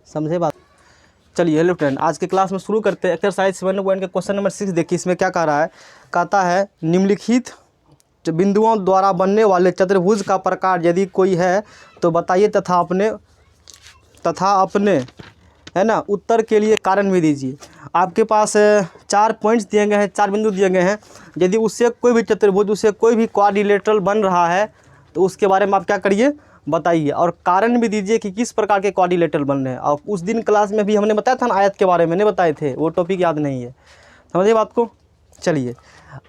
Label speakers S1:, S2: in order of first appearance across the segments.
S1: समझे बात। चलिए हेलो फ्रेंड, आज के क्लास में शुरू करते हैं एक्सरसाइज 7 का क्वेश्चन नंबर 6। देखिए इसमें क्या कह रहा है। कहता है निम्नलिखित बिंदुओं द्वारा बनने वाले चतुर्भुज का प्रकार यदि कोई है तो बताइए तथा अपने है ना उत्तर के लिए कारण भी दीजिए। आपके पास 4 पॉइंट्स दिए गए हैं, 4 बिंदु दिए गए हैं। यदि उससे कोई भी चतुर्भुज, उससे कोई भी क्वाड्रिलेटरल बन रहा है तो उसके बारे में आप क्या करिए, बताइए और कारण भी दीजिए कि किस प्रकार के क्वाड्रिलेटरल बन रहे हैं। और उस दिन क्लास में भी हमने बताया था ना, आयत के बारे में नहीं बताए थे, वो टॉपिक याद नहीं है, समझिए बात को। चलिए,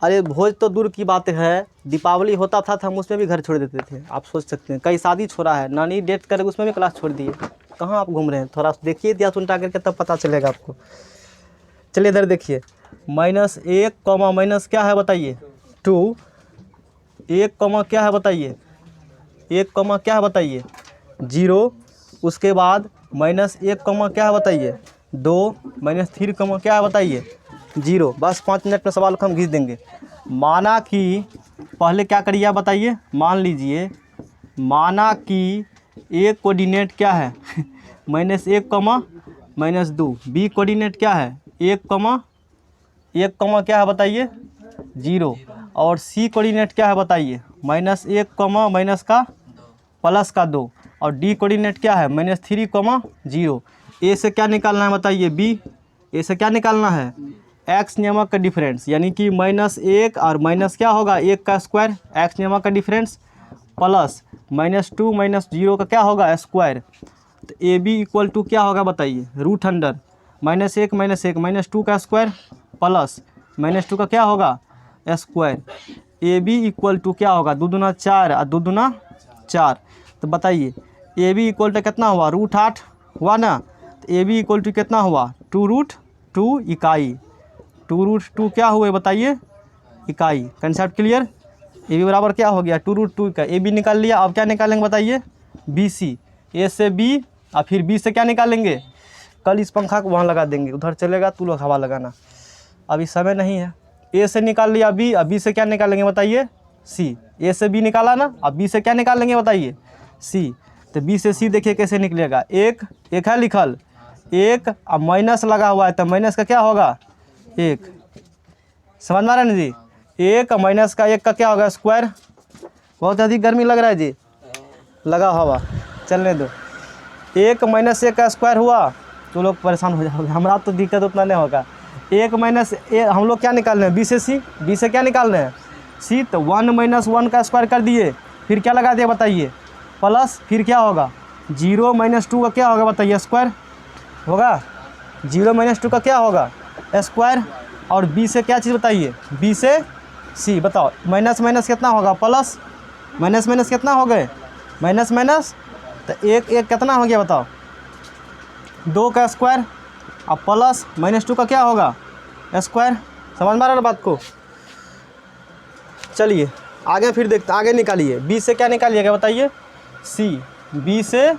S1: अरे भोज तो दूर की बात है, दीपावली होता था तो हम उसमें भी घर छोड़ देते थे। आप सोच सकते हैं, कई शादी छोड़ा है, नानी डेट करके उसमें भी क्लास छोड़ दिए। कहाँ आप घूम रहे हैं, थोड़ा देखिए इतिहास उल्टा करके तब पता चलेगा आपको। चलिए इधर देखिए, -1 कॉमा माइनस क्या है बताइए 2, 1 कॉमा क्या है बताइए 1 कॉमा क्या है बताइए 0, उसके बाद -1 कॉमा क्या है बताइए 2, -3 कॉमा क्या है बताइए 0। बस 5 मिनट में सवाल को हम घिस देंगे। माना कि पहले क्या करिए आप बताइए, मान लीजिए माना कि ए कोऑर्डिनेट क्या है -1 कॉमा -2, बी कोऑर्डिनेट क्या है 1 कॉमा क्या है बताइए 0, और सी कोऑर्डिनेट क्या है बताइए -1 कॉमा माइनस का प्लस का 2, और डी कोऑर्डिनेट क्या है -3 कॉमा 0। ए से क्या निकालना है बताइए बी, ए से क्या निकालना है एक्स नियमक का डिफरेंस, यानी कि -1 और माइनस क्या होगा 1 का स्क्वायर, एक्स नियमक का डिफरेंस, प्लस -2 -0 का क्या होगा स्क्वायर। तो ए बी इक्वल टू क्या होगा बताइए √100 -1 -2 का स्क्वायर प्लस -2 का क्या होगा square. A B equal to क्या होगा 2 दूना 4 और 2 दूना 4। तो बताइए ए बी इक्वल टू कितना हुआ √8 हुआ ना। तो ए बी इक्वल टू कितना हुआ 2√2 इकाई, 2√2 क्या हुए बताइए इकाई। Concept clear. ए बी बराबर क्या हो गया 2√2 का, ए बी निकाल लिया। अब क्या निकालेंगे बताइए बी सी, ए से बी और फिर बी से क्या निकालेंगे, कल इस पंखा को वहाँ लगा देंगे, उधर चलेगा तू लोग हवा लगाना, अभी समय नहीं है। ए से निकाल लिया बी, अब बी से क्या निकालेंगे बताइए सी, ए से बी निकाला ना, अब बी से क्या निकालेंगे बताइए सी। तो बी से सी देखिए कैसे निकलेगा, एक है लिखल, एक अब माइनस लगा हुआ है तो माइनस का क्या होगा 1, समझ में आ रहा है ना जी। 1 माइनस का 1 का क्या होगा स्क्वायर। बहुत अधिक गर्मी लग रहा है जी, लगा हवा चलने दो। 1 माइनस 1 का स्क्वायर हुआ तो लोग परेशान हो जाओगे, हमारा तो दिक्कत उतना नहीं होगा। 1 माइनस हम लोग क्या निकाल रहे हैं बी से सी, बी से क्या निकाल रहे हैं सी। तो 1 - 1 का स्क्वायर कर दिए, फिर क्या लगा दिया बताइए प्लस, फिर क्या होगा 0 - 2 का क्या होगा बताइए स्क्वायर होगा, 0 - 2 का क्या होगा स्क्वायर। और बी से क्या चीज़ बताइए बी से सी, बताओ माइनस माइनस कितना होगा प्लस, माइनस माइनस कितना हो गए माइनस माइनस, तो 1 कितना हो गया बताओ 2 का स्क्वायर, अब प्लस -2 का क्या होगा स्क्वायर। समझ में आ रहा है बात को। चलिए आगे फिर देखते, आगे निकालिए बी से क्या निकालिएगा बताइए सी, बी से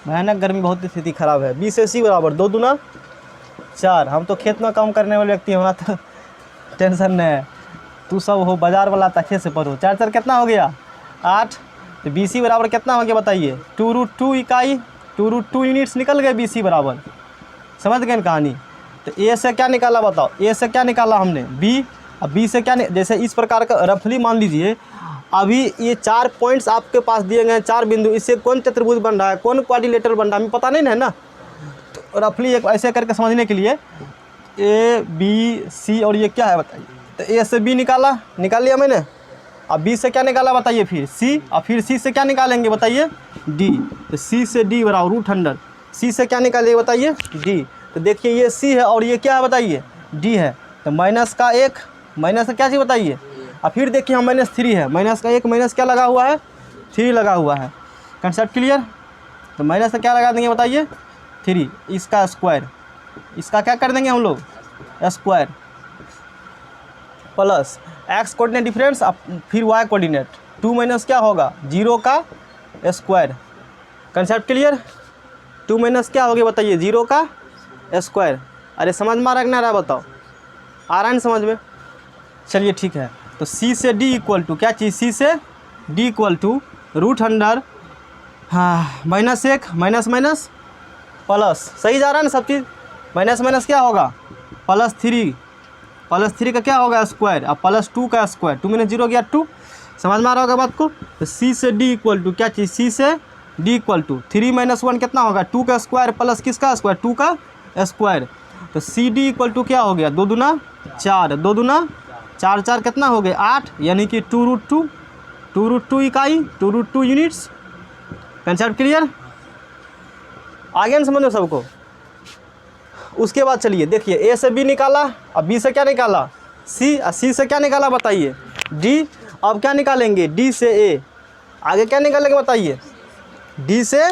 S1: भयानक गर्मी बहुत स्थिति खराब है, बी से सी बराबर 2 दूना 4। हम तो खेत में काम करने वाले व्यक्ति, हमारा तो टेंशन नहीं है, तू सब हो बाजार वाला तखे से पढ़ो। 4 4 कितना हो गया 8। तो बी सी बराबर कितना हो गया बताइए 2√2 इकाई, 2√2 यूनिट्स निकल गए बी सी बराबर। समझ गए कहानी। तो ए से क्या निकाला बताओ, ए से क्या निकाला हमने बी, अब बी से क्या जैसे इस प्रकार का रफली मान लीजिए अभी ये 4 पॉइंट्स आपके पास दिए गए हैं, 4 बिंदु, इससे कौन चतुर्भुज बन रहा है, कौन क्वाड्रिलेटरल बन रहा है हमें पता नहीं है ना। तो रफली एक ऐसे करके समझने के लिए ए बी सी और ये क्या है बताइए। तो ए से बी निकाल लिया मैंने, अब बी से क्या निकाला बताइए फिर सी, और फिर सी से क्या निकालेंगे बताइए डी। तो सी से डी बराबर √100, सी से क्या निकालिए बताइए डी। तो देखिए ये सी है और ये क्या है बताइए डी है। तो माइनस का 1, माइनस का क्या चीज़ बताइए, और फिर देखिए हम -3 है, माइनस का 1 माइनस क्या लगा हुआ है 3 लगा हुआ है। Concept clear. तो माइनस से क्या लगा देंगे बताइए 3, इसका स्क्वायर, इसका क्या कर देंगे हम लोग square, plus x coordinate difference, फिर वाई कोऑर्डिनेट 2 माइनस क्या होगा 0 का स्क्वायर। Concept clear. 2 माइनस क्या हो गया बताइए 0 का स्क्वायर। अरे समझ में आ रहा है कि नहीं आ रहा बताओ, आ रहा है ना समझ में। चलिए ठीक है। तो सी से डी इक्वल टू क्या चीज़, सी से डी इक्वल टू √100 हाँ -1 माइनस माइनस प्लस, सही जा रहा है ना सब चीज़, माइनस माइनस क्या होगा +3 का क्या होगा स्क्वायर, अब +2 का स्क्वायर, 2 में 0 गया 2, समझ में आ रहा होगा बात को। तो सी से डी इक्वल टू क्या चीज़, सी से डी इक्वल टू 3 - 1 कितना होगा 2 का स्क्वायर प्लस किसका स्क्वायर 2 का स्क्वायर। तो सी डी इक्वल टू क्या हो गया 2 दूना 4, 2 दूना 4, 4 कितना हो गया 8, यानी कि 2√2 इकाई 2√2 यूनिट्स। कंसेप्ट क्लियर, आगे न समझो सबको। उसके बाद चलिए देखिए ए से बी निकाला, अब बी से क्या निकाला सी, और सी से क्या निकाला बताइए डी। अब क्या निकालेंगे डी से ए, आगे क्या निकालेंगे बताइए डी से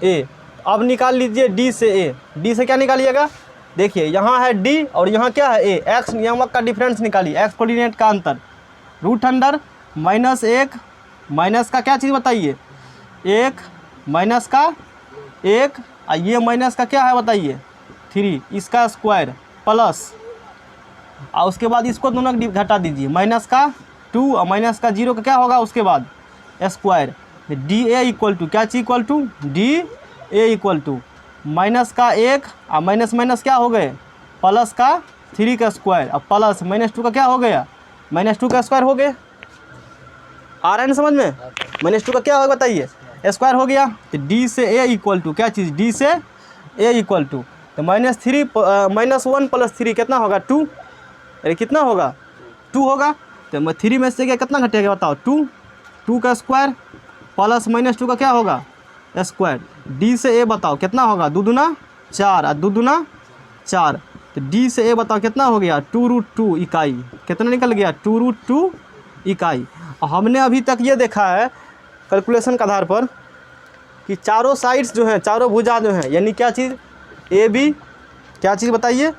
S1: ए। अब निकाल लीजिए डी से ए, डी से क्या निकालिएगा, देखिए यहाँ है डी और यहाँ क्या है ए, एक्स नियामक का डिफरेंस निकालिए, एक्स कोऑर्डिनेट का अंतर, √1 -1 माइनस का क्या चीज़ बताइए 1 माइनस का 1, और ये माइनस का क्या है बताइए 3, इसका स्क्वायर प्लस, और उसके बाद इसको दोनों घटा दीजिए, माइनस का 2 और माइनस का 0 का क्या होगा उसके बाद square. D A equal to क्या चीज equal to D A equal to minus का 1 और माइनस माइनस क्या हो गए प्लस का 3 का स्क्वायर, और प्लस -2 का क्या हो गया -2 का स्क्वायर हो गया। आ रहा है ना समझ में, -2 का क्या होगा बताइए स्क्वायर हो गया। तो डी से ए इक्वल टू क्या चीज़ डी से ए इक्वल टू, तो -1 + 3 कितना होगा 2, अरे कितना होगा 2 होगा। तो 3 में से क्या कितना घटेगा बताओ 2 का स्क्वायर प्लस -2 का क्या होगा स्क्वायर। डी से ए बताओ कितना होगा 2 दूना 4 और 2 दूना 4, तो डी से ए बताओ कितना हो गया 2√2 इकाई, कितना निकल गया 2√2 इकाई। और हमने अभी तक ये देखा है कैलकुलेशन के आधार पर कि चारों साइड्स जो हैं, चारों भुजा जो हैं, यानी क्या चीज़ ए बी, क्या चीज़ बताइए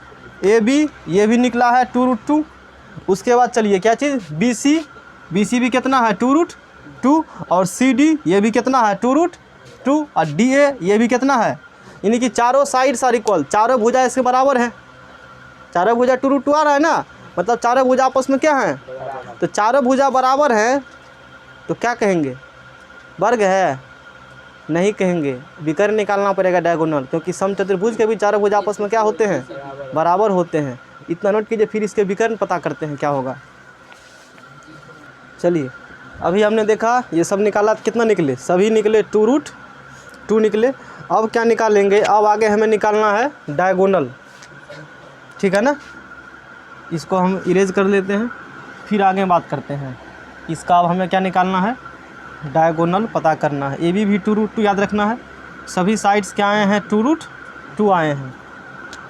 S1: ए बी, ये भी निकला है 2√2। उसके बाद चलिए क्या चीज़ बी सी भी कितना है 2√2, और सी डी ये भी कितना है 2√2, और डी ए ये भी कितना है, यानी कि चारों साइड्स आर इक्वल, चारों भुजा इसके बराबर है, चारों भुजा 2√2 आ रहा है ना, मतलब चारों भुजा आपस में क्या हैं, तो चारों भुजा बराबर हैं, तो क्या कहेंगे वर्ग है, नहीं कहेंगे, विकर्ण निकालना पड़ेगा डायगोनल, क्योंकि समचतुर्भुज के भी चारों भुजा आपस में क्या होते हैं बराबर होते हैं। इतना नोट कीजिए, फिर इसके विकर्ण पता करते हैं क्या होगा। चलिए अभी हमने देखा ये सब निकाला, कितना निकले सभी निकले 2√2 निकले। अब क्या निकालेंगे, अब आगे हमें निकालना है डायगोनल, ठीक है ना, इसको हम इरेज कर लेते हैं, फिर आगे बात करते हैं इसका। अब हमें क्या निकालना है डायगोनल पता करना है। ए बी भी 2√2 याद रखना है, सभी साइड्स क्या आए हैं 2√2 आए हैं।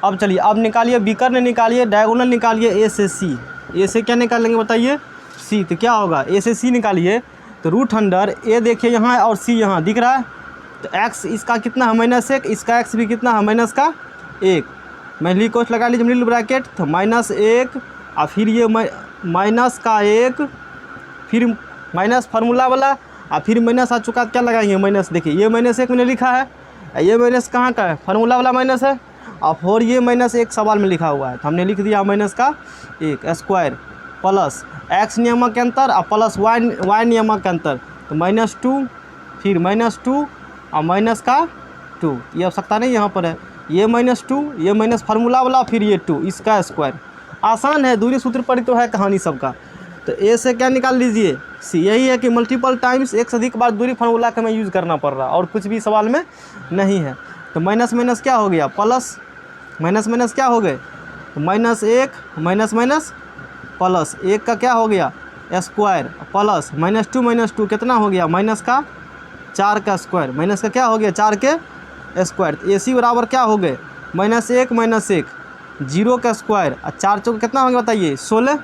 S1: अब चलिए अब निकालिए विकर्ण निकालिए, डायगोनल निकालिए ए से सी, ए से क्या निकालेंगे बताइए सी, तो क्या होगा ए से सी निकालिए, तो √1 ए देखिए यहाँ है और सी यहाँ दिख रहा है, तो एक्स इसका कितना है -1, इसका एक्स भी कितना है -1, मैनली कोष्ठ लगा लीजिए मिडिल ब्रैकेट, तो -1 और फिर ये -1, फिर माइनस फार्मूला वाला, और फिर माइनस आ चुका क्या लगाएंगे माइनस, देखिए ये -1 मैंने लिखा है, ये माइनस कहाँ का है फार्मूला वाला माइनस है, और ये -1 सवाल में लिखा हुआ है, तो हमने लिख दिया -1 स्क्वायर प्लस एक्स नियामक के अंतर और प्लस वाई नियामक के अंतर, तो -2 फिर -2 और -2, ये आवश्यकता नहीं यहाँ पर है, ये -2 ये माइनस फार्मूला वाला फिर ये 2 इसका स्क्वायर। आसान है, दूरी सूत्र पर तो है कहानी सबका। तो ए से क्या निकाल लीजिए सी, यही है कि मल्टीपल टाइम्स एक से अधिक बार दूरी फार्मूला का हमें यूज़ करना पड़ रहा, और कुछ भी सवाल में नहीं है। तो माइनस माइनस क्या हो गया प्लस, माइनस माइनस क्या हो गए, तो -1 माइनस माइनस प्लस 1 का क्या हो गया स्क्वायर प्लस -2 कितना हो गया -4 का स्क्वायर, माइनस का क्या हो गया 4 के स्क्वायर। तो ए सी बराबर क्या हो गए -1 0 का स्क्वायर, और 4 चौक कितना हो गया बताइए 16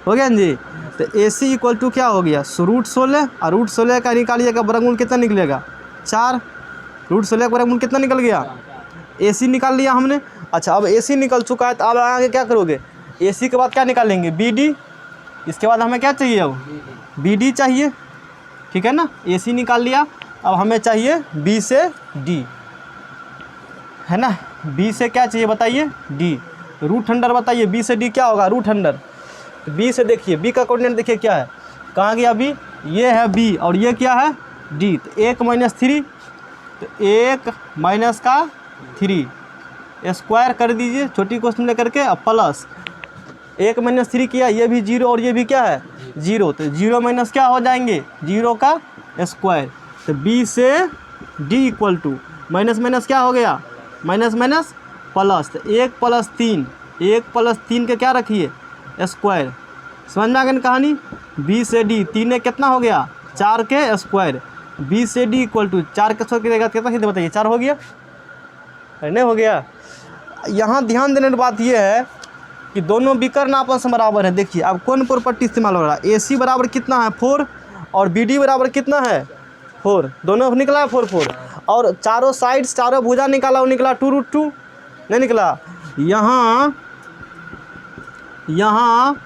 S1: हो गया जी। तो ए सी इक्वल टू क्या हो गया √16, और √16 का निकालिएगा वर्गमूल कितना निकलेगा 4, √16 का वर्गमूल कितना निकल गया, ए सी निकाल लिया हमने। अच्छा अब ए सी निकल चुका है, तो अब आगे क्या करोगे, ए सी के बाद क्या निकालेंगे बी डी, इसके बाद हमें क्या चाहिए अब बी डी चाहिए, ठीक है ना, ए सी निकाल लिया, अब हमें चाहिए बी से डी, है ना, बी से क्या चाहिए बताइए डी, √100 बताइए बी से डी क्या होगा √100। तो बी से देखिए बी का कोऑर्डिनेट देखिए क्या है, कहाँ गया बी, ये है बी और ये क्या है डी, तो 1 - 3, तो 1 - का 3 स्क्वायर कर दीजिए छोटी क्वेश्चन लेकर के, अब प्लस 1 माइनस 3 किया, ये भी 0 और ये भी क्या है 0, तो 0 माइनस क्या हो जाएंगे 0 का स्क्वायर। तो बी से D equal to minus minus क्या हो गया माइनस माइनस प्लस, तो 1 + 3, 1 + 3 के क्या रखिए स्क्वायर। समझ में आ गई कहानी। बी से डी 3 एक कितना हो गया 4 के स्क्वायर, बी से डी इक्वल टू 4 के स्क्वायर करेगा कितना सीधे बताइए 4 हो गया नहीं हो गया। यहाँ ध्यान देने की बात यह है कि दोनों विकर्ण आपस में बराबर है। देखिए अब कौन प्रॉपर्टी इस्तेमाल हो रहा है, ए सी बराबर कितना है 4 और बी डी बराबर कितना है 4, दोनों निकला है 4 4, और चारों साइड्स चारों भुजा निकाला, वो निकला 2√2 नहीं निकला। यहाँ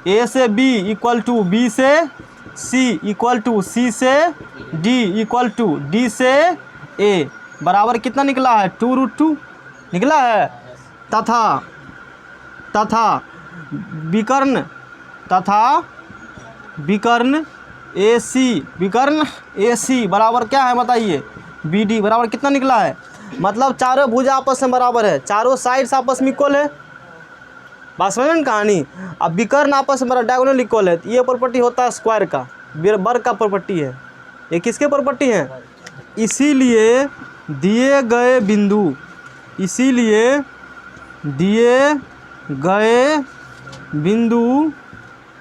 S1: ए से बी इक्वल टू बी से सी इक्वल टू सी से डी इक्वल टू डी से ए बराबर कितना निकला है 2√2 निकला है। तथा विकर्ण ए सी बराबर क्या है बताइए बी डी बराबर कितना निकला है, मतलब चारों भुजा आपस में बराबर है, चारों साइड्स आपस में इक्वल है। बात समझ में कहानी। अब विकर्ण आपस में डायगोनल इक्वल है, ये प्रॉपर्टी होता है स्क्वायर का, वर्ग का प्रॉपर्टी है। ये किसके प्रॉपर्टी है, इसीलिए दिए गए बिंदु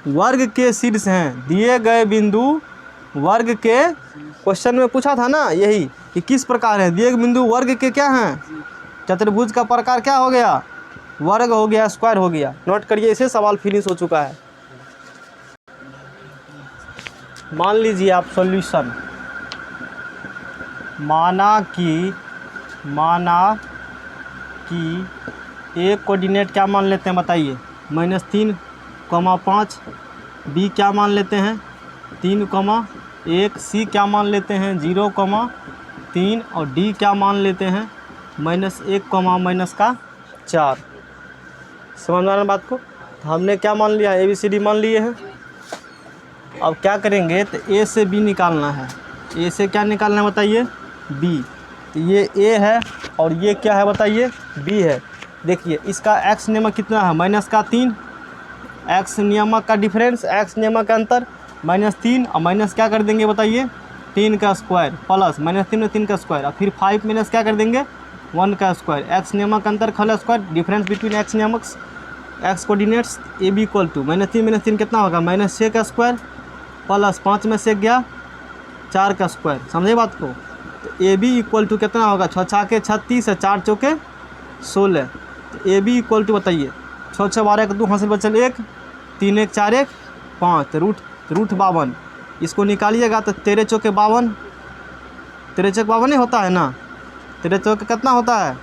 S1: वर्ग के शीर्ष हैं। दिए गए बिंदु वर्ग के क्वेश्चन में पूछा था ना यही कि किस प्रकार है, दिए गए बिंदु वर्ग के क्या हैं, चतुर्भुज का प्रकार क्या हो गया वर्ग हो गया, स्क्वायर हो गया। नोट करिए इसे, सवाल फिनिश हो चुका है। मान लीजिए आप सॉल्यूशन, माना कि एक कोऑर्डिनेट क्या मान लेते हैं बताइए -3,5, बी क्या मान लेते हैं 3,1, सी क्या मान लेते हैं 0,3 और डी क्या मान लेते हैं -1, -4। समझ में आ रहा है बात को। हमने क्या मान लिया ए बी सी डी मान लिए हैं। अब क्या करेंगे तो ए से बी निकालना है, ए से क्या निकालना है बताइए बी, तो ये ए है और ये क्या है बताइए बी है। देखिए इसका एक्स नियमक कितना है -3, एक्स नियमक का डिफरेंस, एक्स नियमक का अंतर -3 और माइनस क्या कर देंगे बताइए 3 का स्क्वायर प्लस -3 में 3 का स्क्वायर और फिर 5 माइनस क्या कर देंगे 1 का स्क्वायर। एक्स नियमक अंतर खला स्क्वायर, डिफरेंस बिटवीन एक्स नियमक्स x coordinates A B equal to -3 कितना होगा -6 का स्क्वायर प्लस 5 में से गया 4 का स्क्वायर। समझे बात को। तो ए बी इक्वल टू कितना होगा 6 छाके 36 है 4 चौके 16। तो ए बी इक्वल टू बताइए 6 6 12 1 2 हासिल बचल 1, 3 1 4 1 5 रूट 52। इसको निकालिएगा तो 13 चौके 52, 13 चौके 52 ही होता है ना, 13 चौके कितना होता है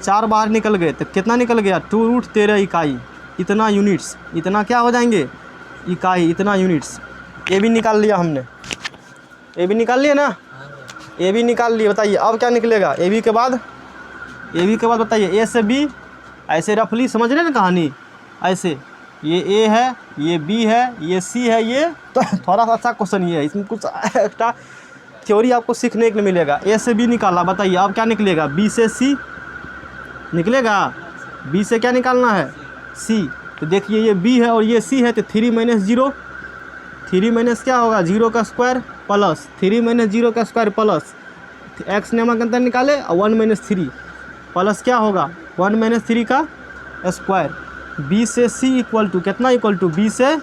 S1: 4 बाहर निकल गए तो कितना निकल गया 2√13 इकाई, इतना यूनिट्स, इतना क्या हो जाएंगे इकाई, इतना यूनिट्स। ए भी निकाल लिया हमने, ए भी निकाल लिया ना, ए भी निकाल लिए। बताइए अब क्या निकलेगा ए बी के बाद बताइए ए से बी, ऐसे रफली समझ रहे हैं ना कहानी, ऐसे ये ए है ये बी है ये सी है, ये तो थोड़ा सा अच्छा क्वेश्चन ये है, इसमें कुछ एक्स्ट्रा थ्योरी आपको सीखने के लिए मिलेगा। ए से बी निकाला, बताइए अब क्या निकलेगा बी से सी निकलेगा, बी से क्या निकालना है सी। तो देखिए ये बी है और ये सी है, तो 3 - 0, 3 माइनस क्या होगा 0 का स्क्वायर प्लस 3 - 0 का स्क्वायर प्लस एक्स नियमक अंतर निकाले और 1 - 3 प्लस क्या होगा 1 - 3 का स्क्वायर। बी से सी इक्वल टू कितना इक्वल टू बी से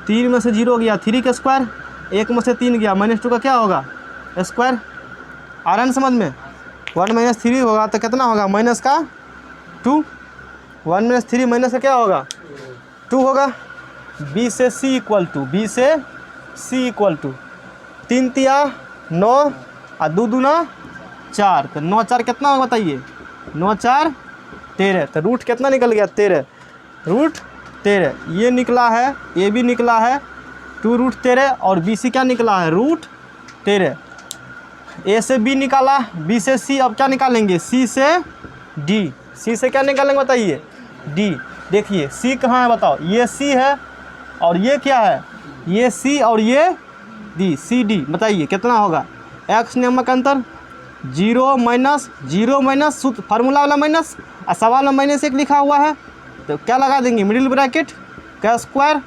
S1: 3 में से 0 गया 3 का स्क्वायर, 1 में से 3 गया -2 का क्या होगा स्क्वायर। आ रहा है समझ में। 1 - 3 होगा तो कितना होगा -2, 1 - 3 माइनस का क्या होगा 2 होगा। बी से सी इक्वल टू 3 तिया 9 और 2 दूना 4, तो 9 4 कितना होगा बताइए 9 4 13, तो रूट कितना निकल गया 13, रूट 13 ये निकला है, ए भी निकला है 2√13 और बी सी क्या निकला है √13। ए से बी निकाला, बी से सी, अब क्या निकालेंगे सी से डी, सी से क्या निकालेंगे बताइए डी। देखिए सी कहाँ है बताओ, ये सी है और ये क्या है ये सी और ये डी, सी डी। बताइए कितना होगा एक्स नियमक अंतर जीरो माइनस फार्मूला वाला माइनस, और सवाल में -1 लिखा हुआ है तो क्या लगा देंगे, मिडिल ब्रैकेट का स्क्वायर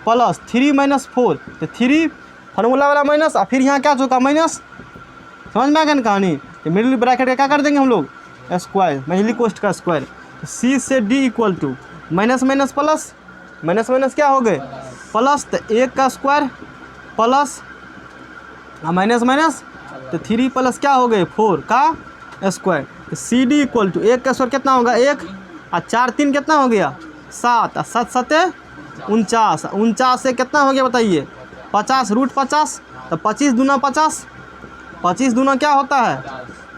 S1: प्लस 3 - 4, तो 3 फार्मूला वाला माइनस, और फिर यहाँ क्या चुका माइनस। समझ में आ गया ना कहानी। तो मिडिल ब्रैकेट का क्या कर देंगे हम लोग, स्क्वायर, महिली कोष्ट का स्क्वायर। तो सी से D equal to minus plus, minus क्या हो गए प्लस, तो 1 का स्क्वायर प्लस माइनस, तो 3 प्लस क्या हो गए 4 का स्क्वायर। तो सी डी इक्वल टू 1 का स्क्वायर कितना होगा 1, और 4 3 कितना हो गया 7, और 7 7 49, 49 से कितना हो गया बताइए 50, √50, तो 25 दूना 50, 25 दूना क्या होता है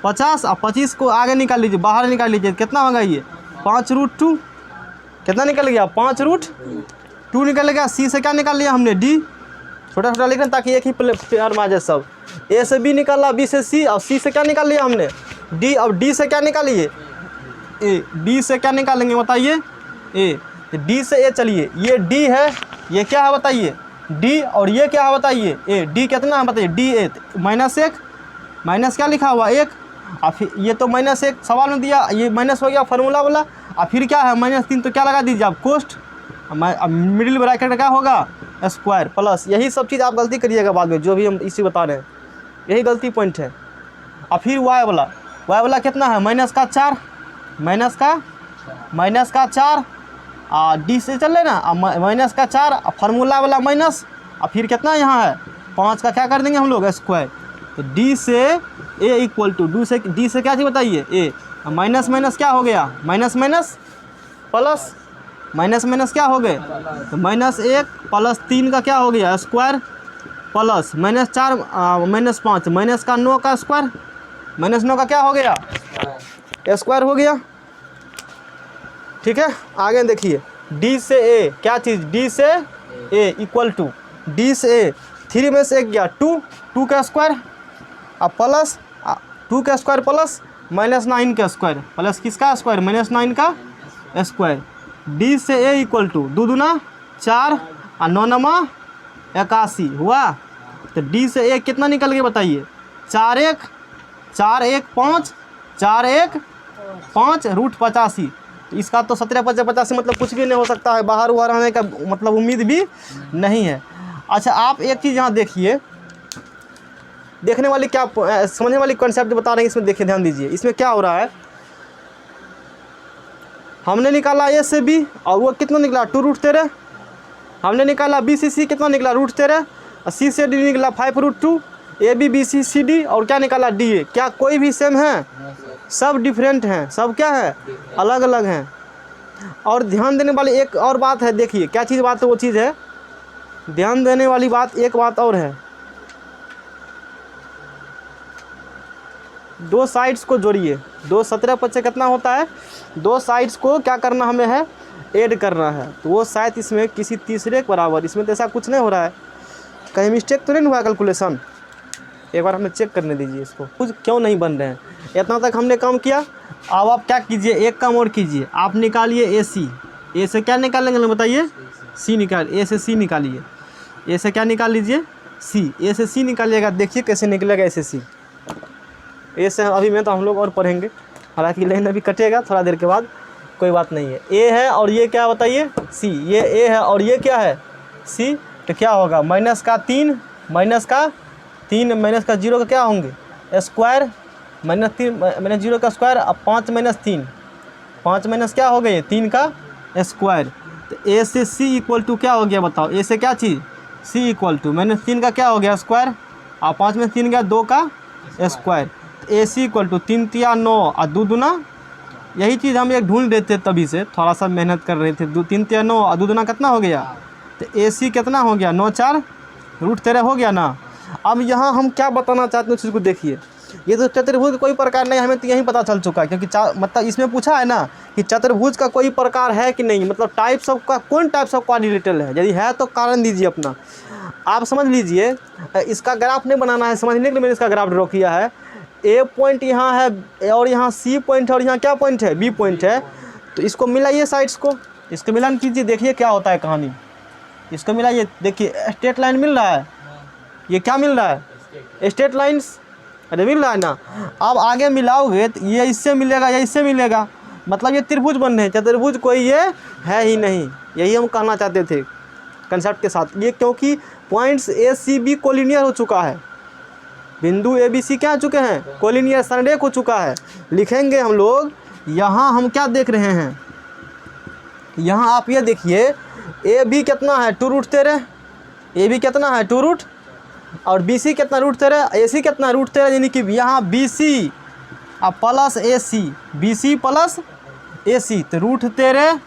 S1: 50, और 25 को आगे निकाल लीजिए, बाहर निकाल लीजिए, कितना होगा ये 5√2, कितना निकल गया 5√2 निकल गया। सी से क्या निकाल लिया हमने डी, छोटा छोटा लिख रहे ताकि एक ही पेयर में आ जाए सब। ए से बी निकाला, बी से सी, और सी से क्या निकाल लिया हमने डी। अब डी से क्या निकालिए ए, डी से क्या निकालेंगे बताइए ए, डी से ए, चलिए ये डी है, ये क्या है बताइए डी, और ये क्या है बताइए ए, डी कितना है बताइए डी ए, -1 माइनस क्या लिखा हुआ 1, और फिर ये तो -1 सवाल में दिया, ये माइनस हो गया फार्मूला वाला, और फिर क्या है -3, तो क्या लगा दीजिए आप कोस्ट, मिडिल ब्रैकेट क्या होगा स्क्वायर प्लस। यही सब चीज़ आप गलती करिएगा बाद में, जो भी हम इसी बता रहे हैं, यही गलती पॉइंट है। और फिर वाई वाला कितना है -4, -4, डी से चल रहे ना -4, फार्मूला वाला माइनस, और फिर कितना यहाँ है 5 का क्या कर देंगे हम लोग स्क्वायर। तो डी से ए इक्वल टू डी से क्या चीज़ बताइए ए, माइनस क्या हो गया माइनस प्लस, माइनस क्या हो गए, तो -1 प्लस 3 का क्या हो गया स्क्वायर प्लस -4 -5 माइनस का 9 का स्क्वायर, -9 का क्या हो गया स्क्वायर हो गया। ठीक है, आगे देखिए डी से ए क्या चीज़, डी से ए इक्वल टू डी से ए 3 में से 1 गया 2 का स्क्वायर, अब प्लस 2 का स्क्वायर प्लस -9 का स्क्वायर, प्लस किसका स्क्वायर -9 का स्क्वायर। डी से ए इक्वल टू 2 दूना 4 और 9 9 81 हुआ। तो डी से ए कितना निकल गया बताइए 4 1 5 4 1 5 √85। इसका तो 17 5 85 मतलब कुछ भी नहीं हो सकता है, बाहर हुआ रहने का मतलब उम्मीद भी नहीं है। अच्छा आप एक चीज़ यहाँ देखिए, देखने वाली क्या समझने वाली कॉन्सेप्ट बता रहे हैं, इसमें देखिए ध्यान दीजिए। इसमें क्या हो रहा है, हमने निकाला ए से बी और वो कितना निकला 2√13, हमने निकाला बी से सी कितना निकला √13, और सी से डी निकला 5√2, A B B C C D, और क्या निकाला डी ए। क्या कोई भी सेम है, सब डिफरेंट हैं, सब क्या है अलग अलग हैं। और ध्यान देने वाली एक और बात है, देखिए क्या चीज़ बात है, वो चीज़ है ध्यान देने वाली बात, एक बात और है, 2 साइड्स को जोड़िए, 2 17 5 कितना होता है, 2 साइड्स को क्या करना हमें है ऐड करना है। तो वो शायद इसमें किसी तीसरे के बराबर, इसमें तो ऐसा कुछ नहीं हो रहा है, कहीं मिस्टेक तो नहीं हुआ कैलकुलेशन, एक बार हमें चेक करने दीजिए इसको, कुछ क्यों नहीं बन रहे हैं। इतना तक हमने काम किया, अब आप क्या कीजिए एक काम और कीजिए, आप निकालिए ए सी, ए से क्या निकालेंगे बताइए सी निकाल, ए से सी निकालिए, ए से क्या निकाल लीजिए सी, ए से सी निकालिएगा, देखिए कैसे निकलेगा ए से सी। ए से अभी में तो हम लोग और पढ़ेंगे, हालांकि लाइन अभी कटेगा थोड़ा देर के बाद, कोई बात नहीं है। ए है और ये क्या बताइए सी, ये ए है और ये क्या है सी, तो क्या होगा -3 -3 -0 का क्या होंगे स्क्वायर, -3 -0 का स्क्वायर, अब 5 -3 5 माइनस क्या हो गए 3 का स्क्वायर। तो ए से सी इक्वल टू क्या हो गया बताओ, ए से क्या चीज़ सी इक्वल टू -3 का क्या हो गया स्क्वायर, और 5 में 3 गया 2 का square. A C equal to 3 3 9 और 2 दूना, यही चीज़ हम एक ढूंढ रहे थे, तभी से थोड़ा सा मेहनत कर रहे थे। 3 3 9 और 2 दूना कितना हो गया, तो ए सी कितना हो गया 9 4 √13 हो गया ना। अब यहाँ हम क्या बताना चाहते हैं उस चीज़ को देखिए, ये तो चतुर्भुज का कोई प्रकार नहीं, हमें तो यही पता चल चुका है, क्योंकि मतलब इसमें पूछा है ना कि चतुर्भुज का कोई प्रकार है कि नहीं, मतलब टाइप्स ऑफ का कौन टाइप्स ऑफ क्वाड्रिलेटरल है, यदि है तो कारण दीजिए अपना, आप समझ लीजिए। इसका ग्राफ नहीं बनाना है, समझने के लिए मैंने इसका ग्राफ ड्रॉ किया है। ए पॉइंट यहाँ है और यहाँ सी पॉइंट है और यहाँ क्या पॉइंट है बी पॉइंट है, तो इसको मिलाइए साइड्स को, इसको मिलान कीजिए, देखिए क्या होता है कहानी। इसको मिलाइए, देखिए स्ट्रेट लाइन मिल रहा है, ये क्या मिल रहा है स्ट्रेट लाइन्स, अरे मिल रहा है ना। अब आगे मिलाओगे तो ये इससे मिलेगा या इससे मिलेगा, मतलब ये त्रिभुज बन रहे हैं, चतुर्भुज कोई ये है ही नहीं। यही हम कहना चाहते थे कंसेप्ट के साथ। ये क्योंकि points A C B collinear हो चुका है, बिंदु ए बी सी क्या हो चुके हैं, कोलिनियर संरेख हो चुका है। लिखेंगे हम लोग, यहाँ हम क्या देख रहे हैं, यहाँ आप ये देखिए ए बी कितना है 2√13, ए बी कितना है 2 रूट, और बी सी कितना √13, ए सी कितना √13, यानी कि यहाँ बी सी अब प्लस ए सी, बी सी प्लस ए सी, तो √13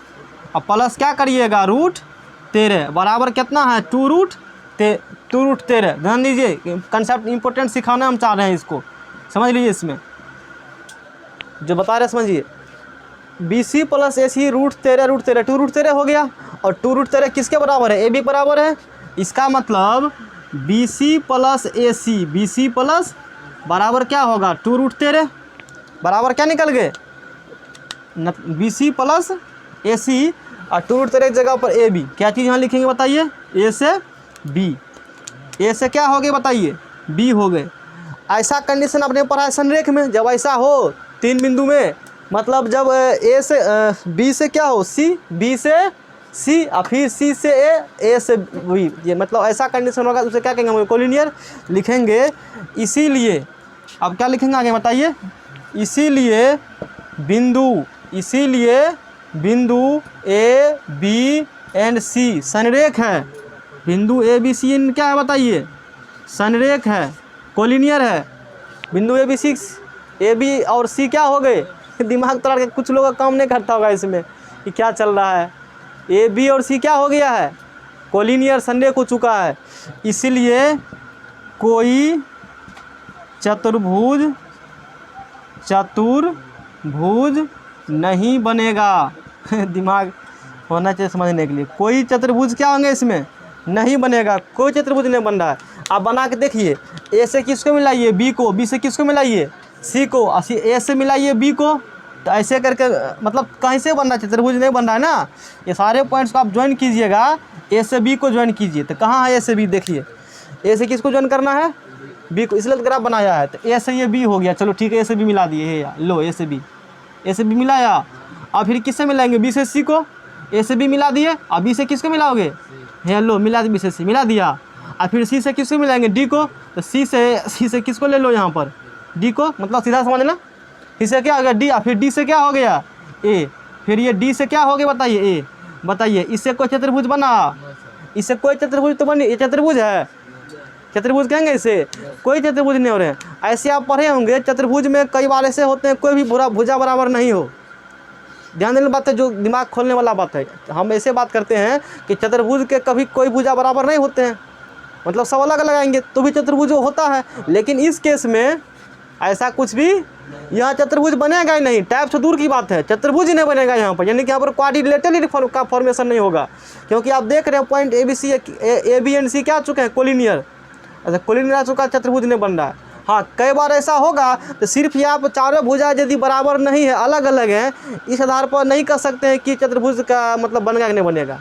S1: अब प्लस क्या करिएगा √13 बराबर कितना है 2√13। ध्यान दीजिए, कंसेप्ट इंपॉर्टेंट सिखाना हम चाह रहे हैं, इसको समझ लीजिए। इसमें जो बता रहे समझिए, बी सी प्लस ए सी √13 2√13 हो गया, और 2√13 किसके बराबर है, ए बी बराबर है। इसका मतलब बी सी प्लस ए सी, बी सी प्लस बराबर क्या होगा 2√13, बराबर क्या निकल गए बी सी प्लस ए सी, और 2√13 की जगह पर ए बी। क्या चीज़ यहाँ लिखेंगे बताइए, ए से बी, ए से क्या हो गए बताइए, बी हो गए। ऐसा कंडीशन आपने पढ़ा है संरेख में, जब ऐसा हो 3 बिंदु में, मतलब जब ए से बी से क्या हो सी, बी से सी, और फिर सी से ए से बी, ये मतलब ऐसा कंडीशन होगा, उसे क्या कहेंगे हम कोलिनियर लिखेंगे। इसीलिए अब क्या लिखेंगे आगे बताइए, इसीलिए बिंदु ए बी एंड सी संरेख है, बिंदु ए बी सी क्या है बताइए, संरेख है, कोलिनियर है। बिंदु ए बी और सी क्या हो गए, दिमाग तोड़ के कुछ लोगों का काम नहीं करता होगा इसमें कि क्या चल रहा है। ए बी और सी क्या हो गया है, कोलिनियर संरेख हो चुका है। इसलिए कोई चतुर्भुज नहीं बनेगा। दिमाग होना चाहिए समझने के लिए। कोई चतुर्भुज क्या होंगे इसमें नहीं बनेगा, कोई चतुर्भुज नहीं बन रहा है। आप बना के देखिए, ए से किसको मिलाइए बी को, बी से किसको मिलाइए सी को, ए से मिलाइए बी को, तो ऐसे करके मतलब कहीं से बन रहा है, चतुर्भुज नहीं बन रहा है ना। ये सारे पॉइंट्स को आप ज्वाइन कीजिएगा, ए से बी को ज्वाइन कीजिए, तो कहाँ है ए से बी, देखिए ए से किसको ज्वाइन करना है, बी को, इसलिए ग्राफ बनाया है। तो ए से ये बी हो गया, चलो ठीक है, ए से बी मिला दिए, लो ए से बी मिलाया। अब फिर किससे मिलाएंगे, बी से सी को, ए से बी मिला दिए, अब बी से किसको मिलाओगे, लो मिला बी से सी मिला दिया। और फिर सी से किसको मिलाएंगे, डी को, तो सी से किसको ले लो यहाँ पर, डी को, मतलब सीधा समझना, सी से क्या हो गया डी, और फिर डी से क्या हो गया ए, फिर ये डी से क्या हो गया बताइए ए, बताइए इससे कोई चतुर्भुज बना, इससे कोई चतुर्भुज तो बनी, ये चतुर्भुज है, चतुर्भुज कहेंगे इसे, कोई चतुर्भुज नहीं हो रहे हैं। ऐसे आप पढ़े होंगे, चतुर्भुज में कई बार ऐसे होते हैं कोई भी भुजा बराबर नहीं हो। ध्यान देने बात है, जो दिमाग खोलने वाला बात है। हम ऐसे बात करते हैं कि चतुर्भुज के कभी कोई भुजा बराबर नहीं होते हैं, मतलब सब अलग लगाएंगे तो भी चतुर्भुज होता है। लेकिन इस केस में ऐसा कुछ भी यहाँ चतुर्भुज बनेगा ही नहीं, टाइप से दूर की बात है, चतुर्भुज ही नहीं बनेगा यहाँ पर, यानी कि यहाँ पर क्वाड्रिलेटरल का फॉर्मेशन नहीं होगा। क्योंकि आप देख रहे हैं पॉइंट ए बी एंड सी क्या आ चुके हैं, कोलिनियर। अच्छा कोलिनियर आ चुका, चतुर्भुज नहीं बन रहा है। हाँ कई बार ऐसा होगा तो सिर्फ यहाँ पर चारों भुजा यदि बराबर नहीं है, अलग अलग हैं, इस आधार पर नहीं कह सकते हैं कि चतुर्भुज का मतलब बनेगा कि नहीं बनेगा।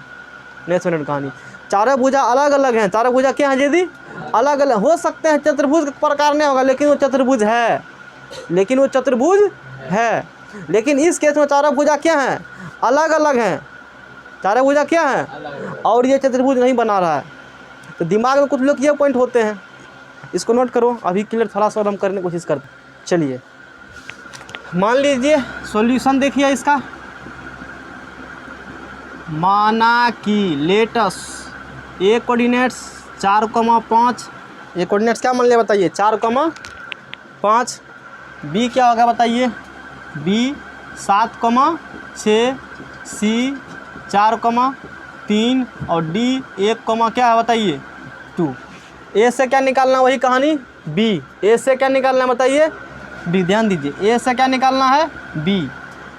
S1: नेक्स्ट मिनट कहानी, चारों भुजा अलग अलग हैं, चारों भुजा क्या है यदि अलग अलग हो सकते हैं, चतुर्भुज का प्रकार नहीं होगा, लेकिन वो चतुर्भुज है, लेकिन इस केस में चारों भुजा क्या हैं, अलग अलग हैं, चारों भुजा क्या हैं, और ये चतुर्भुज नहीं बना रहा है। तो दिमाग में कुछ लोग ये पॉइंट होते हैं, इसको नोट करो। अभी क्लियर थोड़ा सा हम करने की कोशिश करते हैं। चलिए मान लीजिए सॉल्यूशन देखिए इसका, माना कि लेटस ए कोऑर्डिनेट्स 4,5, ए कोऑर्डिनेट्स क्या मान लिया बताइए 4,5, बी क्या होगा बताइए, बी 7,6, सी 4,3 और डी 1, क्या है बताइए 2। ए से क्या निकालना, वही कहानी बी, ए से क्या निकालना है बताइए बी। ध्यान दीजिए, ए से क्या निकालना है बी,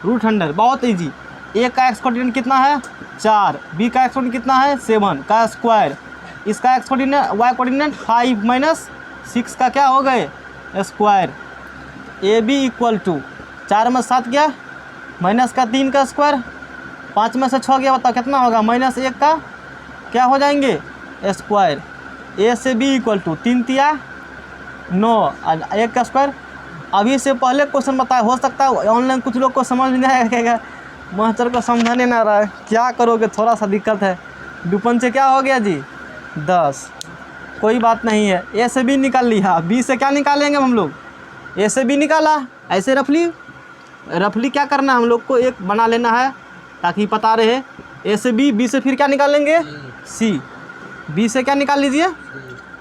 S1: √100, बहुत इजी। ए का एक्स कोऑर्डिनेट कितना है 4, बी का एक्स कोऑर्डिनेट कितना है 7 का स्क्वायर, इसका एक्स कोऑर्डिनेट वाई कोऑर्डिनेट 5 - 6 का क्या हो गए square. A B equal to 4 में 7 गया, -3 का स्क्वायर, 5 में से 6 गया, बताओ कितना होगा, -1 का क्या हो जाएंगे स्क्वायर। ए से बी इक्वल टू 3 तिया 9 और 1 का स्क्वायर। अभी से पहले क्वेश्चन बताया, हो सकता है ऑनलाइन कुछ लोग को समझ नहीं आएगा, मास्टर को समझाने ना रहा है, क्या करोगे, थोड़ा सा दिक्कत है। 2 से क्या हो गया जी 10, कोई बात नहीं है। ए से बी निकाल लिया, बी से क्या निकालेंगे हम लोग, ए से बी निकाला। ऐसे रफली क्या करना है हम लोग को, एक बना लेना है ताकि पता रहे। ए से बी से फिर क्या निकालेंगे सी, बी से क्या निकाल लीजिए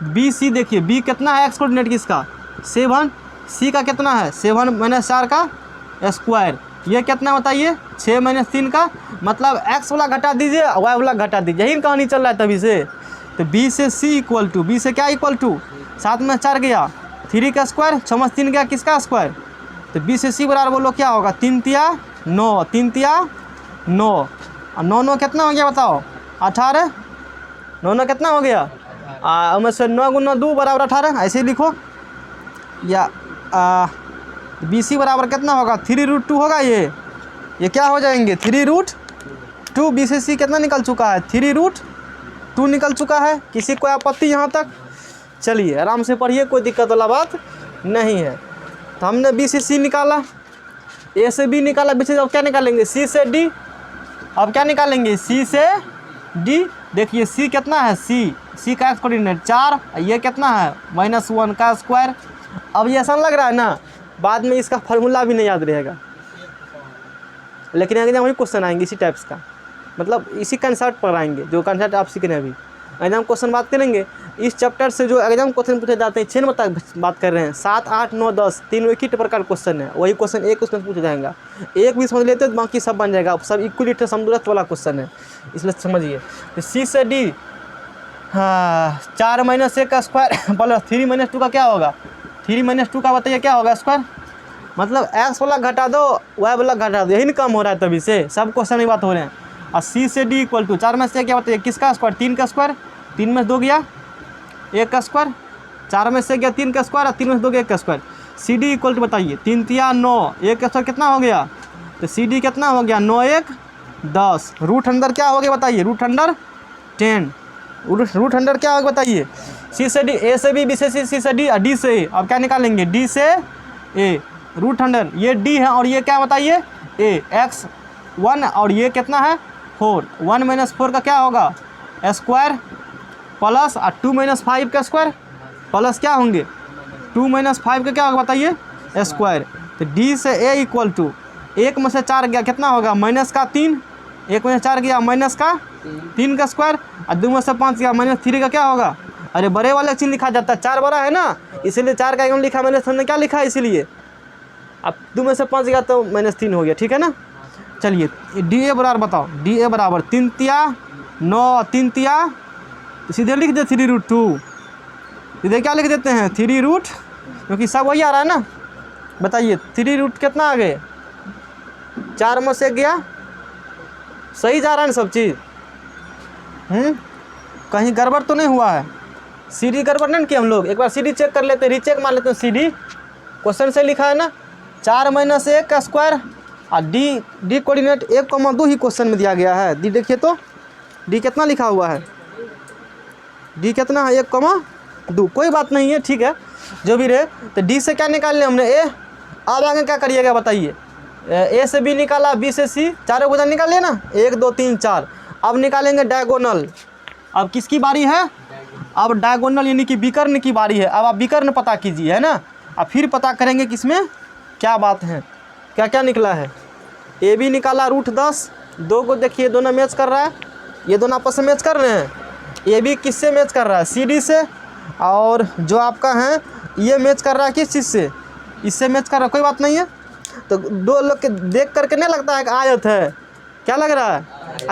S1: बी सी। देखिए बी कितना है, एक्स कोऑर्डिनेट किसका 7, सी का कितना है 7 - 4 का स्क्वायर। ये कितना बताइए 6 - 3 का, मतलब एक्स वाला घटा दीजिए वाई वाला घटा दीजिए, यही कहानी चल रहा है तभी से। तो बी से सी इक्वल टू, बी से क्या इक्वल टू 7 में 4 गया 3 का स्क्वायर, 6 में 3 गया किसका स्क्वायर। तो बी से सी बराबर बोलो क्या होगा 3 तिया 9, 3 तिया 9 और 9 9 कितना हो गया बताओ 18, 9 9 कितना हो गया में से 9 × 2 बराबर 18, ऐसे ही लिखो। या बी सी बराबर कितना होगा 3√2 होगा। ये क्या हो जाएंगे 3√2। बी से सी कितना निकल चुका है 3√2 निकल चुका है। किसी को आपत्ति यहाँ तक? चलिए आराम से पढ़िए, कोई दिक्कत वाला बात नहीं है। तो हमने बी से सी निकाला, ए से बी निकाला, बी से अब क्या निकालेंगे सी से डी। अब क्या निकालेंगे सी से डी। देखिए सी कितना है, सी का एक्स कोऑर्डिनेट 4, ये कितना है -1 का स्क्वायर। अब ये आसान लग रहा है ना, बाद में इसका फार्मूला भी नहीं याद रहेगा, लेकिन एकदम वही क्वेश्चन आएंगे इसी टाइप्स का, मतलब इसी कंसेप्ट पर आएंगे जो कंसेप्ट आप सीख रहे हैं। अभी एग्जाम क्वेश्चन बात करेंगे इस चैप्टर से, जो एग्जाम क्वेश्चन पूछे जाते हैं 6 नंबर तक बात कर रहे हैं, 7 8 9 10 तीनों एक ही प्रकार क्वेश्चन है। वही क्वेश्चन एक उसमें पूछा जाएगा, एक भी समझ लेते तो बाकी सब बन जाएगा, सब इक्वली समदूरत्व वाला क्वेश्चन है, इसलिए समझिए। तो सी से डी, हाँ 4 - 1 का स्क्वायर प्लस 3 - 2 का क्या होगा 3 - 2 का बताइए क्या होगा स्क्वायर। मतलब एक्स वाला घटा दो वाई वाला घटा दो, यही ना कम हो रहा है तभी से, सब क्वेश्चन में बात हो रहे हैं। और सी से डी इक्वल टू 4 में से क्या बताइए किसका स्क्वायर 3 का स्क्वायर, 3 में 2 गया 1 का स्क्वायर, 4 में से गया 3 का स्क्वायर और 3 में से 2 गया 1 का square. C D equal to बताइए 3 तिया 9, 1 का स्क्वायर कितना हो गया, तो सी डी कितना हो गया 9 1 10, रूट अंडर क्या हो गया बताइए रूट अंडर 10, रूट अंडर क्या होगा बताइए। सी से डी, ए से बी से सी से डी और डी से ए। अब क्या निकालेंगे डी से ए, रूट अंडर ये डी है और ये क्या बताइए ए, x 1 और ये कितना है 4, 1 - 4 का क्या होगा स्क्वायर प्लस 2 - 5 का स्क्वायर प्लस क्या होंगे 2 - 5 का क्या होगा बताइए स्क्वायर। तो डी से ए इक्वल टू 1 में से 4 गया कितना होगा -3, 1 में से 4 गया -3 का स्क्वायर और 2 में से 5 गया -3 का क्या होगा। अरे बड़े वाले चीज़ लिखा जाता है, 4 बड़ा है ना, इसीलिए 4 का लिखा, हमने क्या लिखा है इसीलिए। अब 2 में से 5 गया तो -3 हो गया, ठीक है ना। चलिए डी ए बराबर बताओ, डी ए बराबर 3 तिया 9, 3 तिया सीधे लिख दे 3√2, सीधे क्या लिख देते हैं 3 क्योंकि सब वही आ रहा है ना। बताइए 3 कितना आ गए 4 में से गया, सही जा रहा है ना सब चीज़। कहीं गड़बड़ तो नहीं हुआ है, सी डी गड़बड़ नहीं किया हम लोग, एक बार सी डी चेक कर लेते हैं, रीचेक मान लेते हैं। सी डी क्वेश्चन से लिखा है ना 4 - 1 का स्क्वायर और डी कोऑर्डिनेट 1,2 ही क्वेश्चन में दिया गया है। डी देखिए तो डी कितना लिखा हुआ है, डी कितना है 1,2, कोई बात नहीं है ठीक है जो भी रहे। तो डी से क्या निकाल लिया हमने ए। अब आगे क्या करिएगा बताइए, ए से बी निकाला, बी से सी, चारों भुजा निकाल लिया ना 1 2 3 4। अब निकालेंगे डायगोनल। अब किसकी बारी है, अब डायगोनल यानी कि विकर्ण की बारी है। अब आप विकर्ण पता कीजिए है ना, अब फिर पता करेंगे कि इसमें क्या बात है, क्या क्या निकला है। ए बी निकाला √10, 2 को देखिए दोनों मैच कर रहा है, ये दोनों आपस में मैच कर रहे हैं। ए बी किससे मैच कर रहा है सी डी से, और जो आपका है ये मैच कर रहा है किस चीज़ से, इससे मैच कर रहा है, कोई बात नहीं है। तो 2 लोग के देख करके नहीं लगता है कि आयत है, क्या लग रहा है,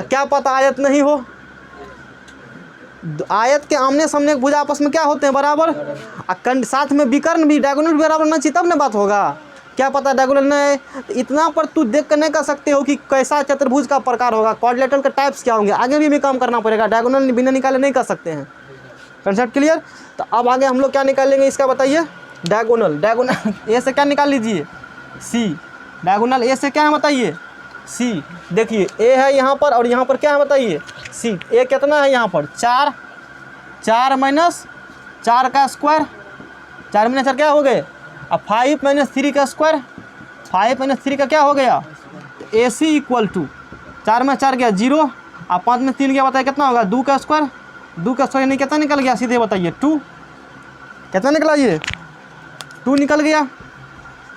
S1: क्या पता आयत नहीं हो। आयत के आमने सामने भुजा आपस में क्या होते हैं बराबर, साथ में विकर्ण भी डायगोनल भी बराबर ना चाहिए तब ना बात होगा। क्या पता डायगोनल नहीं, इतना पर तू देख कर नहीं कर सकते हो कि कैसा चतुर्भुज का प्रकार होगा, क्वाड्रिलेटरल के टाइप्स क्या होंगे, आगे भी काम करना पड़ेगा। डायगोनल बिना निकाले नहीं कर सकते हैं, कंसेप्ट क्लियर। तो अब आगे हम लोग क्या निकालेंगे इसका बताइए, डायगोनल। डायगोनल ए से क्या निकाल लीजिए सी, डायगोनल ए से क्या है बताइए सी। देखिए ए है यहाँ पर और यहाँ पर क्या है बताइए सी। ए कितना है यहाँ पर 4, 4 - 4 का स्क्वायर 4 माइनस 4 क्या हो गए। अब 5 माइनस 3 का स्क्वायर, 5 माइनस 3 का क्या हो गया, ए सी इक्वल टू 4 में 4 गया 0, अब 5 में 3 गया, बताइए कितना होगा, 2 का स्क्वायर, 2 का स्क्वायर यानी कितना निकल गया, सीधे बताइए 2, कितना निकला ये 2 निकल गया,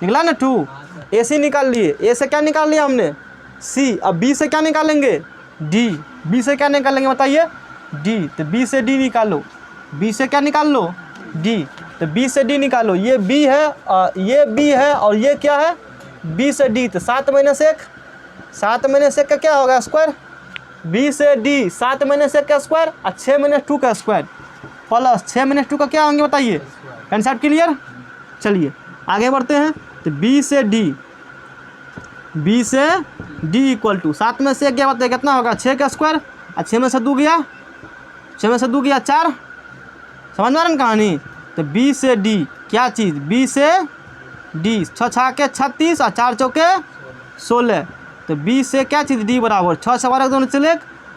S1: निकला ना 2। ए सी निकाल लिए, ए से क्या निकाल लिया हमने, सी। अब बी से क्या निकालेंगे, डी। बी से क्या निकालेंगे बताइए, डी। तो बी से डी निकालो, बी से क्या निकाल लो, डी। तो बी से डी निकालो, ये बी है ये बी है और ये क्या है, बी से डी। तो 7 माइनस 1, 7 माइनस 1 का क्या होगा स्क्वायर, बी से डी 7 माइनस 1 का स्क्वायर और 6 माइनस 2 का स्क्वायर प्लस 6 माइनस 2 का क्या होंगे बताइए, कंसेप्ट क्लियर। चलिए आगे बढ़ते हैं। तो बी से डी इक्वल टू 7 में से 1 गया, बताइए कितना होगा, 6 का स्क्वायर और 6 में से 2 गया, 6 में से 2 गया 4, समझ में आ रहा है कहानी। तो बी से डी क्या चीज़, बी से डी 6 छा के 36 और 4 चौके 16। तो बी से क्या चीज़, डी बराबर 6 6 12 2 चले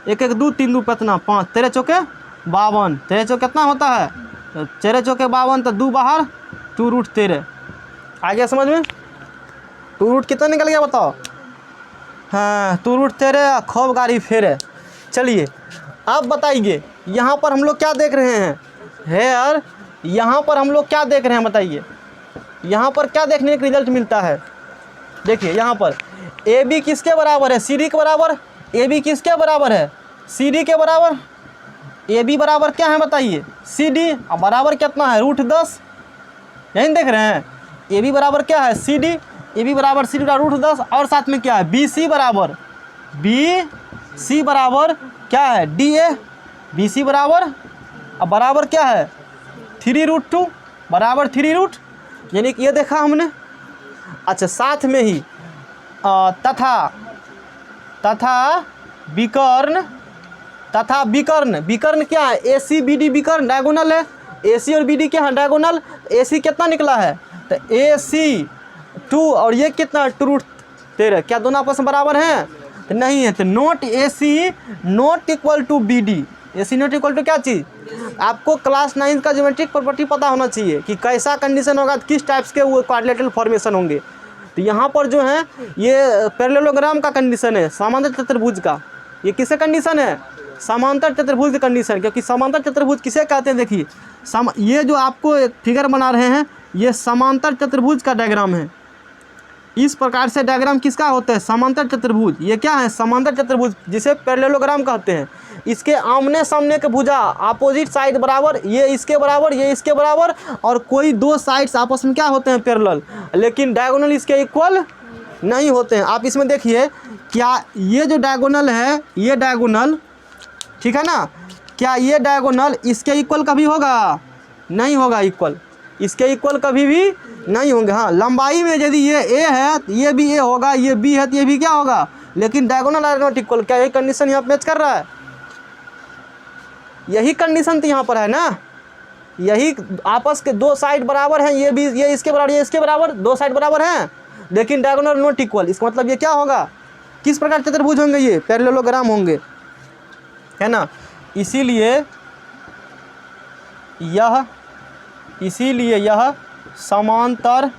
S1: 1 1 2 3 2 कितना 5, 13 चौके 52, 13 चौके कितना होता है, तो 13 चौके 52, तो 2 बाहर 2 रूट 13। आ गया समझ में, 2 रूट कितना निकल गया बताओ, हाँ 2 रूट 13, खूब गाड़ी फेरे। चलिए अब बताइए यहाँ पर हम लोग क्या देख रहे हैं, हेयर यहाँ पर हम लोग क्या देख रहे हैं बताइए, यहाँ पर क्या देखने का रिजल्ट मिलता है। देखिए यहाँ पर ए बी किसके बराबर है, सी डी के बराबर, ए बी किसके बराबर है, सी डी के बराबर, ए बी बराबर क्या है बताइए, सी डी, और बराबर कितना है, रूट 10, यही देख रहे हैं। ए बी बराबर क्या है, सी डी, ए बी बराबर सी डी रूट 10, और साथ में क्या है, बी सी बराबर, बी सी बराबर क्या है, डी ए, बी सी बराबर, अब बराबर क्या है 3 रूट 2 बराबर 3 रूट, यानी कि ये देखा हमने। अच्छा साथ में ही विकर्ण क्या है, ए सी बी डी विकर्ण डायगोनल है, ए सी और बी डी क्या है डायगोनल। ए सी कितना निकला है, तो ए सी 2 और ये कितना 2 रूट 13, क्या दोनों आपस में बराबर हैं, तो नहीं है। तो not A C not equal to B D, A C not equal to क्या चीज़, आपको क्लास 9 का ज्योमेट्रिक प्रॉपर्टी पता होना चाहिए कि कैसा कंडीशन होगा, किस टाइप्स के वो क्वाड्रिलेटरल फॉर्मेशन होंगे। तो यहाँ पर जो है ये पैरेललोग्राम का कंडीशन है, समांतर चतुर्भुज का। ये किसका कंडीशन है, समांतर चतुर्भुज का कंडीशन, क्योंकि समांतर चतुर्भुज किसे कहते हैं, देखिए ये जो आपको एक फिगर बना रहे हैं ये समांतर चतुर्भुज का डायग्राम है। इस प्रकार से डायग्राम किसका होता है, समांतर चतुर्भुज। ये क्या है, समांतर चतुर्भुज, जिसे पैरेललोग्राम कहते हैं। इसके आमने सामने के भुजा अपोजिट साइड बराबर, ये इसके बराबर, ये इसके बराबर, और कोई 2 साइड्स आपस में क्या होते हैं, पैरेलल, लेकिन डायगोनल इसके इक्वल नहीं होते हैं। आप इसमें देखिए क्या ये जो डायगोनल है, ये डायगोनल ठीक है ना, क्या ये डायगोनल इसके इक्वल कभी होगा, नहीं होगा इक्वल, इसके इक्वल कभी भी नहीं होंगे। हाँ लंबाई में यदि ये ए है तो ये भी ए होगा, ये बी है तो ये भी क्या होगा, लेकिन डायगोनल आर नॉट इक्वल। क्या यही कंडीशन यहाँ मैच कर रहा है, यही कंडीशन तो यहाँ पर है ना, यही आपस के 2 साइड बराबर हैं, ये भी, ये इसके बराबर, ये इसके बराबर, 2 साइड बराबर हैं लेकिन डायगोनल नॉट इक्वल। इसका मतलब ये क्या होगा, किस प्रकार चतुर्भुज होंगे, ये पैरेललोग्राम होंगे, है ना। इसीलिए यह समांतर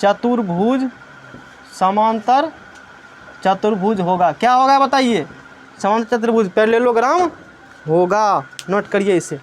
S1: चतुर्भुज होगा। क्या होगा बताइए, समांतर चतुर्भुज पैरेललोग्राम होगा। नोट करिए इसे।